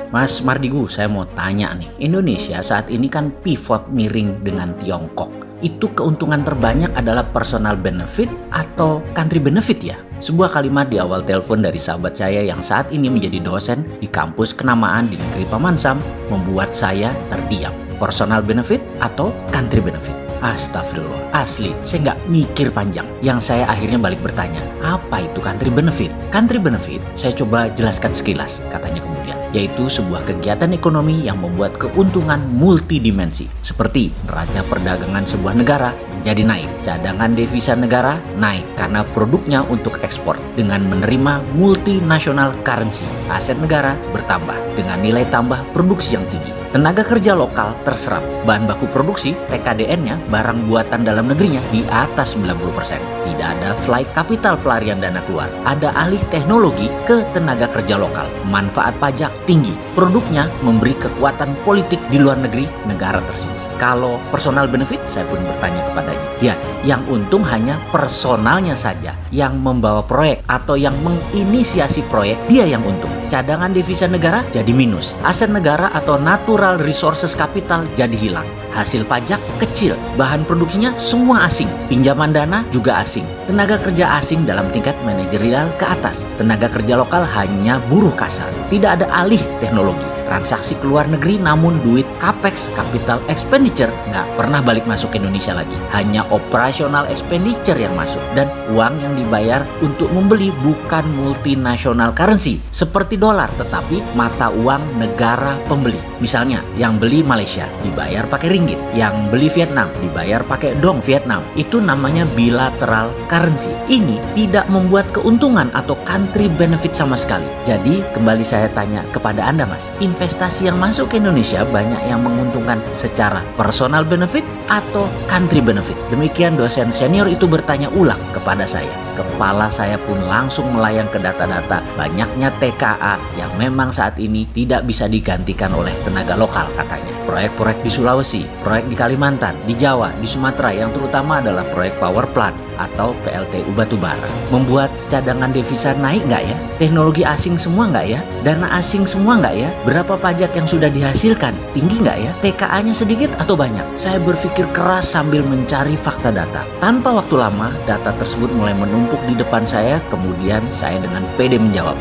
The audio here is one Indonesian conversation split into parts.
Mas Mardigu, saya mau tanya nih. Indonesia saat ini kan pivot miring dengan Tiongkok. Itu keuntungan terbanyak adalah personal benefit atau country benefit ya? Sebuah kalimat di awal telepon dari sahabat saya yang saat ini menjadi dosen di kampus kenamaan di negeri Paman Sam membuat saya terdiam. Personal benefit atau country benefit? Astagfirullah, asli saya nggak mikir panjang. Yang saya akhirnya balik bertanya, apa itu country benefit? Country benefit saya coba jelaskan sekilas, katanya kemudian, yaitu sebuah kegiatan ekonomi yang membuat keuntungan multidimensi, seperti neraca perdagangan sebuah negara menjadi naik, cadangan devisa negara naik karena produknya untuk ekspor dengan menerima multinational currency, aset negara bertambah dengan nilai tambah produksi yang tinggi. Tenaga kerja lokal terserap, bahan baku produksi TKDN-nya barang buatan dalam negerinya di atas 90%. Tidak ada flight capital pelarian dana keluar, ada alih teknologi ke tenaga kerja lokal, manfaat pajak tinggi, produknya memberi kekuatan politik di luar negeri negara tersebut. Kalau personal benefit, saya pun bertanya kepadanya. Ya, yang untung hanya personalnya saja. Yang membawa proyek atau yang menginisiasi proyek, dia yang untung. Cadangan devisa negara jadi minus. Aset negara atau natural resources capital jadi hilang. Hasil pajak kecil. Bahan produksinya semua asing. Pinjaman dana juga asing. Tenaga kerja asing dalam tingkat manajerial ke atas. Tenaga kerja lokal hanya buruh kasar. Tidak ada alih teknologi. Transaksi ke luar negeri namun duit capex, capital expenditure, nggak pernah balik masuk ke Indonesia lagi. Hanya operational expenditure yang masuk. Dan uang yang dibayar untuk membeli bukan multinational currency seperti dolar, tetapi mata uang negara pembeli. Misalnya yang beli Malaysia dibayar pakai ringgit, yang beli Vietnam dibayar pakai dong Vietnam. Itu namanya bilateral currency. Ini tidak membuat keuntungan atau country benefit sama sekali. Jadi kembali saya tanya kepada Anda, Mas, investasi yang masuk ke Indonesia banyak yang menguntungkan secara personal benefit atau country benefit? Demikian dosen senior itu bertanya ulang kepada saya. Kepala saya pun langsung melayang ke data-data banyaknya TKA yang memang saat ini tidak bisa digantikan oleh tenaga lokal katanya. Proyek-proyek di Sulawesi, proyek di Kalimantan, di Jawa, di Sumatera yang terutama adalah proyek power plant atau PLTU batubara. Membuat cadangan devisa naik nggak ya? Teknologi asing semua nggak ya? Dana asing semua nggak ya? Berapa pajak yang sudah dihasilkan? Tinggi nggak ya? TKA-nya sedikit atau banyak? Saya berpikir keras sambil mencari fakta data. Tanpa waktu lama, data tersebut mulai menumpuk di depan saya, kemudian saya dengan pede menjawab.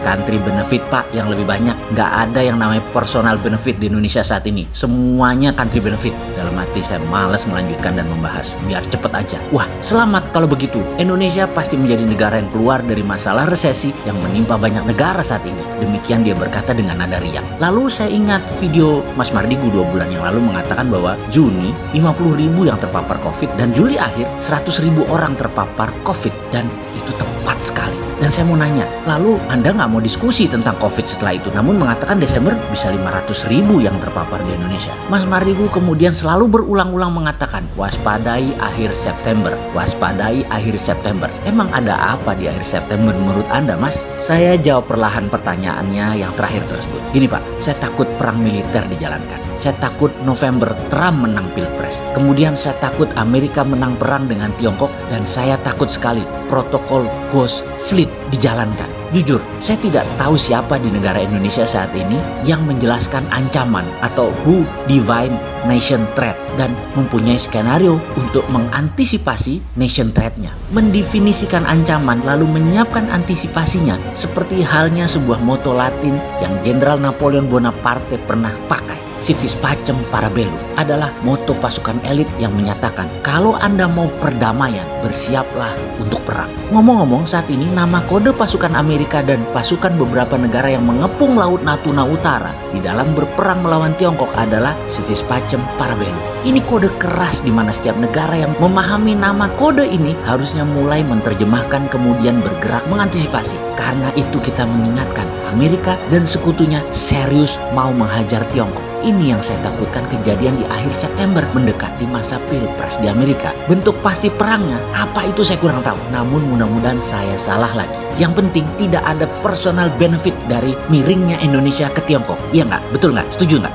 Country benefit Pak yang lebih banyak. Nggak ada yang namanya personal benefit di Indonesia saat ini. Semuanya country benefit. Dalam hati saya malas melanjutkan dan membahas. Biar cepet aja. Wah, selamat kalau begitu. Indonesia pasti menjadi negara yang keluar dari masalah resesi yang menimpa banyak negara saat ini. Demikian dia berkata dengan nada riang. Lalu saya ingat video Mas Mardigu 2 bulan yang lalu mengatakan bahwa Juni 50.000 yang terpapar COVID dan Juli akhir 100.000 orang terpapar COVID. Dan itu tepat sekali. Dan saya mau nanya, lalu Anda nggak mau diskusi tentang COVID setelah itu, namun mengatakan Desember bisa 500.000 yang terpapar di Indonesia. Mas Mardigu kemudian selalu berulang-ulang mengatakan, waspadai akhir September, waspadai akhir September. Emang ada apa di akhir September menurut Anda, Mas? Saya jawab perlahan pertanyaannya yang terakhir tersebut. Gini Pak, saya takut perang militer dijalankan. Saya takut November Trump menang Pilpres. Kemudian saya takut Amerika menang perang dengan Tiongkok. Dan saya takut sekali protokol Ghost Fleet dijalankan. Jujur, saya tidak tahu siapa di negara Indonesia saat ini yang menjelaskan ancaman atau who define nation threat dan mempunyai skenario untuk mengantisipasi nation threat-nya. Mendefinisikan ancaman lalu menyiapkan antisipasinya seperti halnya sebuah moto Latin yang Jenderal Napoleon Bonaparte pernah pakai. Civis pacem para bellum adalah moto pasukan elit yang menyatakan kalau Anda mau perdamaian, bersiaplah untuk perang. Ngomong-ngomong, saat ini nama kode pasukan Amerika dan pasukan beberapa negara yang mengepung Laut Natuna Utara di dalam berperang melawan Tiongkok adalah Civis pacem para bellum. Ini kode keras di mana setiap negara yang memahami nama kode ini harusnya mulai menerjemahkan kemudian bergerak mengantisipasi. Karena itu kita mengingatkan Amerika dan sekutunya serius mau menghajar Tiongkok. Ini yang saya takutkan kejadian di akhir September mendekati masa Pilpres di Amerika. Bentuk pasti perangnya apa itu saya kurang tahu. Namun mudah-mudahan saya salah lagi. Yang penting tidak ada personal benefit dari miringnya Indonesia ke Tiongkok. Iya nggak? Betul nggak? Setuju nggak?